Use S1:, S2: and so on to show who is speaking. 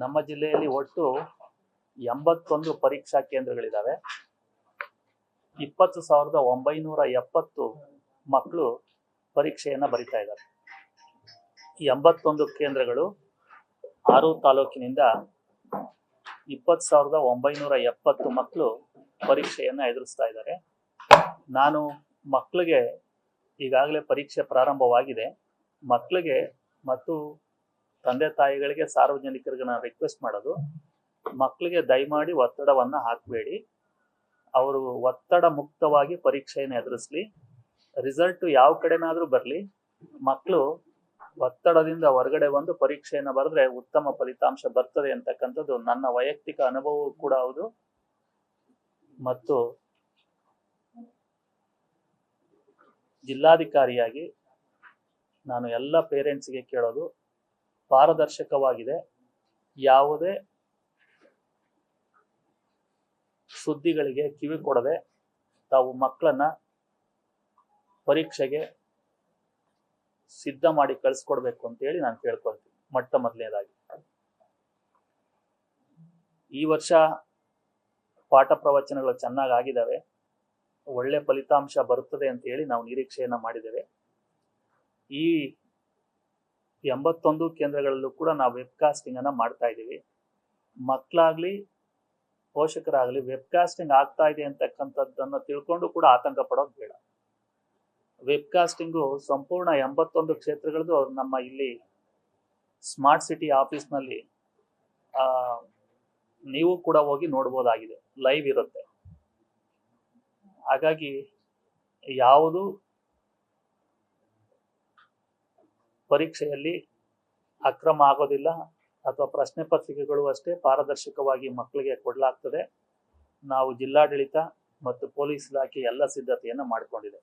S1: ನಮ್ಮ ಜಿಲ್ಲೆಯಲ್ಲಿ ಒಟ್ಟು 81 ಪರೀಕ್ಷಾ ಕೇಂದ್ರಗಳಿದ್ದಾವೆ. 20,970 ಮಕ್ಕಳು ಪರೀಕ್ಷೆಯನ್ನು ಬರಿತಾ ಇದ್ದಾರೆ. 81 ಕೇಂದ್ರಗಳು 6 ತಾಲೂಕಿನಿಂದ 20,970 ಮಕ್ಕಳು ಪರೀಕ್ಷೆಯನ್ನು ಎದುರಿಸ್ತಾ ಇದ್ದಾರೆ. ನಾನು ಮಕ್ಕಳಿಗೆ ಈಗಾಗಲೇ ಪರೀಕ್ಷೆ ಪ್ರಾರಂಭವಾಗಿದೆ. ಮಕ್ಕಳಿಗೆ ಮತ್ತು ತಂದೆ ತಾಯಿಗಳಿಗೆ, ಸಾರ್ವಜನಿಕರಿಗೆ ನಾನು ರಿಕ್ವೆಸ್ಟ್ ಮಾಡೋದು, ಮಕ್ಕಳಿಗೆ ದಯಮಾಡಿ ಒತ್ತಡವನ್ನು ಹಾಕಬೇಡಿ. ಅವರು ಒತ್ತಡ ಮುಕ್ತವಾಗಿ ಪರೀಕ್ಷೆಯನ್ನು ಎದುರಿಸಲಿ. ರಿಸಲ್ಟ್ ಯಾವ ಕಡೆನಾದ್ರೂ ಬರಲಿ, ಮಕ್ಕಳು ಒತ್ತಡದಿಂದ ಹೊರಗಡೆ ಬಂದು ಪರೀಕ್ಷೆಯನ್ನು ಬರೆದ್ರೆ ಉತ್ತಮ ಫಲಿತಾಂಶ ಬರ್ತದೆ ಅಂತಕ್ಕಂಥದ್ದು ನನ್ನ ವೈಯಕ್ತಿಕ ಅನುಭವವೂ ಕೂಡ ಹೌದು. ಮತ್ತು ಜಿಲ್ಲಾಧಿಕಾರಿಯಾಗಿ ನಾನು ಎಲ್ಲ ಪೇರೆಂಟ್ಸ್ಗೆ ಕೇಳೋದು, ಪಾರದರ್ಶಕವಾಗಿದೆ. ಯಾವುದೇ ಸುದ್ದಿಗಳಿಗೆ ಕಿವಿ ಕೊಡದೆ ತಾವು ಮಕ್ಕಳನ್ನ ಪರೀಕ್ಷೆಗೆ ಸಿದ್ಧ ಮಾಡಿ ಕಳಿಸ್ಕೊಡ್ಬೇಕು ಅಂತೇಳಿ ನಾನು ಕೇಳ್ಕೊಳ್ತೀನಿ. ಮೊಟ್ಟ ಮೊದಲನೇದಾಗಿ ಈ ವರ್ಷ ಪಾಠ ಪ್ರವಚನಗಳು ಚೆನ್ನಾಗಿ ಆಗಿದ್ದಾವೆ. ಒಳ್ಳೆ ಫಲಿತಾಂಶ ಬರುತ್ತದೆ ಅಂತ ಹೇಳಿ ನಾವು ನಿರೀಕ್ಷೆಯನ್ನ ಮಾಡಿದ್ದೇವೆ. ಈ 81 ಕೇಂದ್ರಗಳಲ್ಲೂ ಕೂಡ ನಾವು ವೆಬ್ಕಾಸ್ಟಿಂಗ್ ಅನ್ನ ಮಾಡ್ತಾ ಇದ್ದೀವಿ. ಮಕ್ಕಳಾಗ್ಲಿ ಪೋಷಕರಾಗ್ಲಿ ವೆಬ್ಕಾಸ್ಟಿಂಗ್ ಆಗ್ತಾ ಇದೆ ಅಂತಕ್ಕಂಥದ್ದನ್ನು ತಿಳ್ಕೊಂಡು ಕೂಡ ಆತಂಕ ಪಡೋದು ಬೇಡ. ವೆಬ್ಕಾಸ್ಟಿಂಗು ಸಂಪೂರ್ಣ 81 ಕ್ಷೇತ್ರಗಳದ್ದು ನಮ್ಮ ಇಲ್ಲಿ ಸ್ಮಾರ್ಟ್ ಸಿಟಿ ಆಫೀಸ್ನಲ್ಲಿ ನೀವು ಕೂಡ ಹೋಗಿ ನೋಡ್ಬೋದಾಗಿದೆ, ಲೈವ್ ಇರುತ್ತೆ. ಹಾಗಾಗಿ ಯಾವುದು ಪರೀಕ್ಷೆಯಲ್ಲಿ ಅಕ್ರಮ ಆಗೋದಿಲ್ಲ, ಅಥವಾ ಪ್ರಶ್ನೆ ಪತ್ರಿಕೆಗಳು ಅಷ್ಟೇ ಪಾರದರ್ಶಕವಾಗಿ ಮಕ್ಕಳಿಗೆ ಕೊಡಲಾಗ್ತದೆ. ನಾವು ಜಿಲ್ಲಾಡಳಿತ ಮತ್ತು ಪೊಲೀಸ್ ಇಲಾಖೆ ಎಲ್ಲ ಸಿದ್ಧತೆಯನ್ನು ಮಾಡಿಕೊಂಡಿದೆ.